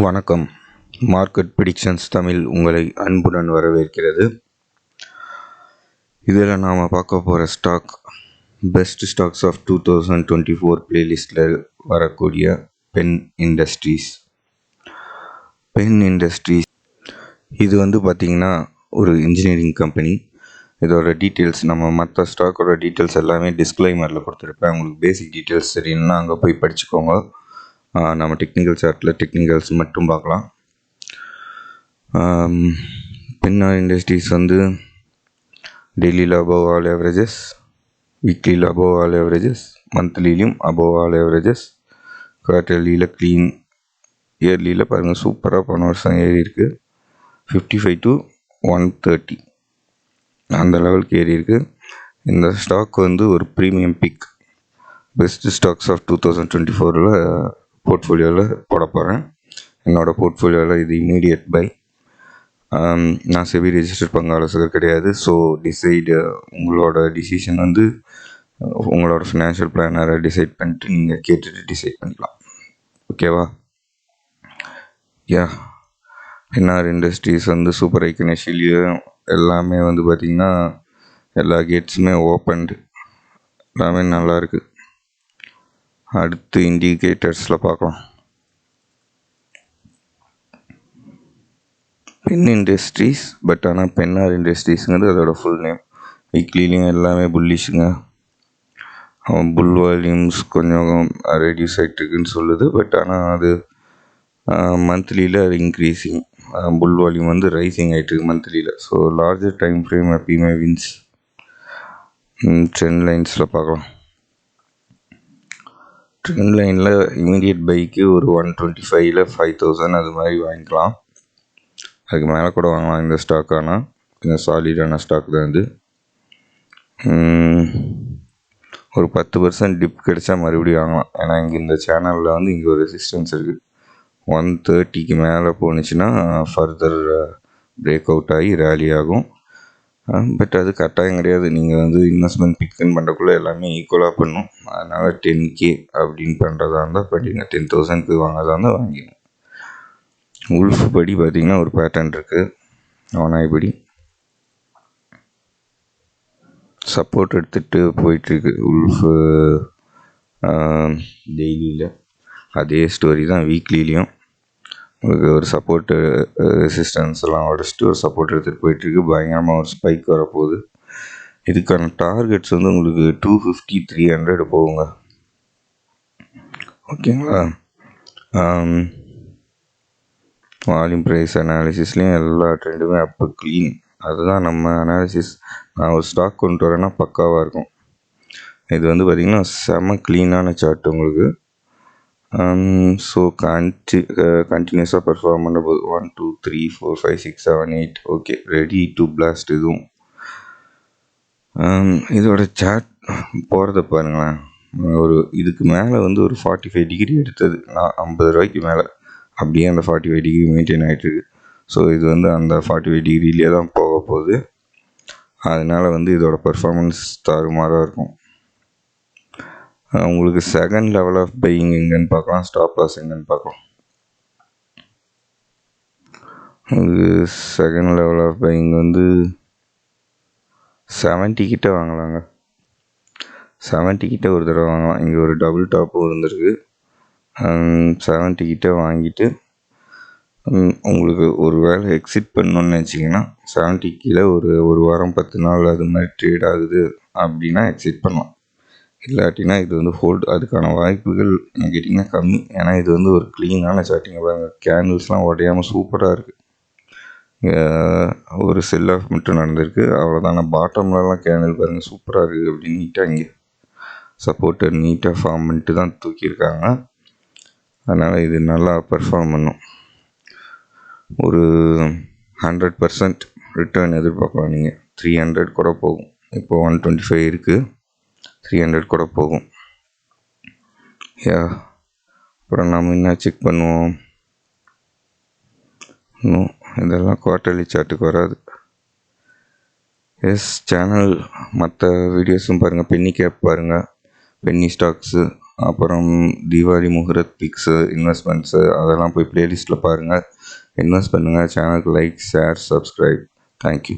வணக்கம். Market predictions Tamil உங்களை அன்புடன் வரவேற்கிறது. இதில் நாம் பார்க்க போகிற ஸ்டாக் பெஸ்ட் ஸ்டாக்ஸ் ஆஃப் 2024 பிளேலிஸ்டில் வரக்கூடிய பென் இண்டஸ்ட்ரீஸ். இது பார்த்திங்கன்னா ஒரு இன்ஜினியரிங் கம்பெனி. இதோட டீட்டெயில்ஸ் நம்ம மற்ற ஸ்டாக்கோட டீட்டெயில்ஸ் எல்லாமே டிஸ்க்ளைமரில் கொடுத்துருப்பேன். உங்களுக்கு பேசிக் டீட்டெயில்ஸ் தெரியும்னா அங்கே போய் படிச்சுக்கோங்க. நம்ம டெக்னிக்கல் சார்ட்டில் டெக்னிக்கல்ஸ் மட்டும் பார்க்கலாம். பென்னார் இண்டஸ்ட்ரீஸ் டெய்லியில் அபோவ் ஆல் ஆவரேஜஸ், வீக்லியில் அபோவ் ஆல் ஆவரேஜஸ், மந்த்லிலையும் அபோவ் ஆல் ஆவரேஜஸ், குவார்டர்லியில் க்ளீன், இயர்லியில் பாருங்கள் சூப்பராக போன வருஷம் ஏறி இருக்குது. 55 to 130 அந்த லெவலுக்கு ஏறி இருக்குது. இந்த ஸ்டாக் ஒரு premium pick. Best stocks of 2024 போர்ட்ஃபோலியோவில் போட போகிறேன். என்னோடய போர்ட்ஃபோலியோவில் இது இமீடியட் பை. நான் செபி ரெஜிஸ்டர்ட் பங்காளர் கிடையாது. ஸோ உங்களோட டிசிஷன் உங்களோட ஃபினான்ஷியல் பிளானரை டிசைட் பண்ணிட்டு நீங்கள் கேட்டுட்டு டிசைட் பண்ணிக்கலாம். ஓகேவா? பென்னார் இண்டஸ்ட்ரீஸ் சூப்பர் ஐக்கனேஷியலையும் எல்லாமே பார்த்திங்கன்னா எல்லா கேட்ஸுமே ஓப்பன்டு, எல்லாமே நல்லாயிருக்கு. அடுத்து இண்டிகேட்டர்ஸில் பார்க்கலாம். பென் இண்டஸ்ட்ரீஸ், ஆனால் பென்னார் இண்டஸ்ட்ரீஸுங்கிறது அதோட ஃபுல் நேம். வீக்லிலையும் எல்லாமே புல்லிஷுங்க. புல் வால்யூம்ஸ் கொஞ்சம் ரெடியூஸ் ஆகிட்டுருக்குன்னு சொல்லுது. ஆனால் அது மந்த்லியில் அது இன்க்ரீஸிங். புல் வால்யூம் ரைசிங் ஆகிட்டுருக்கு மந்த்லியில். ஸோ லார்ஜர் டைம் ஃப்ரேம் எப்பயுமே வின்ஸ். ட்ரெண்ட் லைன்ஸில் பார்க்கலாம். ட்ரெண்ட் லைனில் இமீடியட் பைக்கு ஒரு 125 5000 அது மாதிரி வாங்கிக்கலாம். அதுக்கு மேலே கூட வாங்கலாம். இந்த ஸ்டாக் ஆனால் கொஞ்சம் சாலிடான ஸ்டாக் தான் இது. ஒரு 10% டிப் கிடைச்சா மறுபடியும் வாங்கலாம். ஏன்னா இங்கே இந்த சேனலில் இங்கே ஒரு ரெசிஸ்டன்ஸ் இருக்குது. 130க்கு மேலே போணுச்சுன்னா ஃபர்தர் பிரேக் அவுட் ஆகி ரேலி ஆகும். அது கட்டாயம் கிடையாது. நீங்கள் இன்வெஸ்ட்மெண்ட் பிக்ன் பண்ணுறக்குள்ளே எல்லாமே ஈக்குவலாக பண்ணும். அதனால் 10K அப்படின்னு பண்ணுறதா இருந்தால் பண்ணிங்க. 10,000க்கு வாங்கிறதா இருந்தால் வாங்கிங்க. உல்ஃப் படி பார்த்திங்கன்னா ஒரு பேட்டர்ன் இருக்குது. அவனாய்படி சப்போர்ட் எடுத்துகிட்டு போயிட்டுருக்கு. உல்ஃபு டெய்லியில் அதே ஸ்டோரி தான் வீக்லிலையும். உங்களுக்கு ஒரு சப்போர்ட்டு ரெசிஸ்டன்ஸ்லாம் உடச்சிட்டு ஒரு சப்போர்ட் எடுத்துகிட்டு போயிட்டுருக்கு. பயங்கரமாக ஒரு ஸ்பைக் வரப்போகுது. இதுக்கான டார்கெட்ஸ் உங்களுக்கு 250 300 போகுங்க. ஓகேங்களா? வால்யூம் ப்ரைஸ் அனாலிசிஸ்லேயும் எல்லா ட்ரெண்டுமே அப்போ க்ளீன். அதுதான் நம்ம அனாலிசிஸ். நான் ஒரு ஸ்டாக் கொண்டு வரேன்னா பக்காவாக இருக்கும். இது பார்த்திங்கன்னா செம க்ளீனான சார்ட் உங்களுக்கு. ஸோ கண்டினியூஸாக பெர்ஃபார்ம் பண்ண போது 1 2 3 4 5 6 7 8 ஓகே, ரெடி டு பிளாஸ்ட். இதுவும் இதோட சார்ட் போகிறத பாருங்களேன். இதுக்கு மேலே ஒரு 45 டிகிரி எடுத்தது. நான் 50 ரூபாய்க்கு மேலே அப்படியே அந்த 45 டிகிரி மெயின்டைன் ஆகிட்டுருக்கு. ஸோ இது அந்த 45 டிகிரிலே தான் போக போகுது. அதனால் இதோட பர்ஃபார்மன்ஸ் தாறுமாறாக இருக்கும். உங்களுக்கு செகண்ட் லெவல் ஆஃப் பையிங் எங்கன்னு பார்க்கலாம். ஸ்டாப் லாஸ் எங்கன்னு பார்க்கலாம். செகண்ட் லெவல் ஆஃப் பையிங் 70 கிட்ட வாங்கலாங்க. 70 கிட்ட ஒரு தடவை வாங்கலாம். இங்கே ஒரு டபுள் டாப்பும் இருந்திருக்கு. 70 கிட்ட வாங்கிட்டு உங்களுக்கு ஒரு வேளை எக்ஸிட் பண்ணணுன்னு நினச்சிங்கன்னா 70 கீழே ஒரு வாரம் 10 நாள் அது மாதிரி ட்ரேட் ஆகுது அப்படின்னா எக்ஸிட் பண்ணலாம். இல்லாட்டினா இது ஹோல்டு. அதுக்கான வாய்ப்புகள் கேட்டிங்கன்னா கம்மி. ஏன்னா இது ஒரு க்ளீனான சார்ட்டிங்க பாருங்கள். கேண்டில்ஸ்லாம் உடையாமல் சூப்பராக இருக்குது. ஒரு செல் ஆஃப் மட்டும் நடந்திருக்கு, அவ்வளோதான. பாட்டம்லலாம் கேண்டில் பாருங்கள் சூப்பராக இருக்குது. அப்படி நீட்டாக இங்கே சப்போர்ட்டர் நீட்டாக ஃபார்ம் பண்ணிட்டு தான் தூக்கியிருக்காங்க. அதனால் இது நல்லா பெர்ஃபார்ம் பண்ணும். ஒரு 100% ரிட்டர்ன் எதிர்பார்க்கலாம். நீங்கள் 300 கூட போகும். இப்போ 125 இருக்குது, 300 கூட போகும். அப்புறம் நம்ம என்ன செக் பண்ணுவோம். இதெல்லாம் குவார்ட்டர்லி சார்ட்டுக்கு வராது. சேனல் மற்ற வீடியோஸும் பாருங்கள். பென்னி கேப் பாருங்கள், பென்னி ஸ்டாக்ஸு, அப்புறம் தீபாவளி முகூர்த் பிக்ஸு, இன்வெஸ்ட்மெண்ட்ஸு அதெல்லாம் போய் ப்ளேலிஸ்ட்டில் பாருங்கள். இன்வெஸ்ட் பண்ணுங்கள். சேனலுக்கு லைக், ஷேர், சப்ஸ்கிரைப். தேங்க்யூ.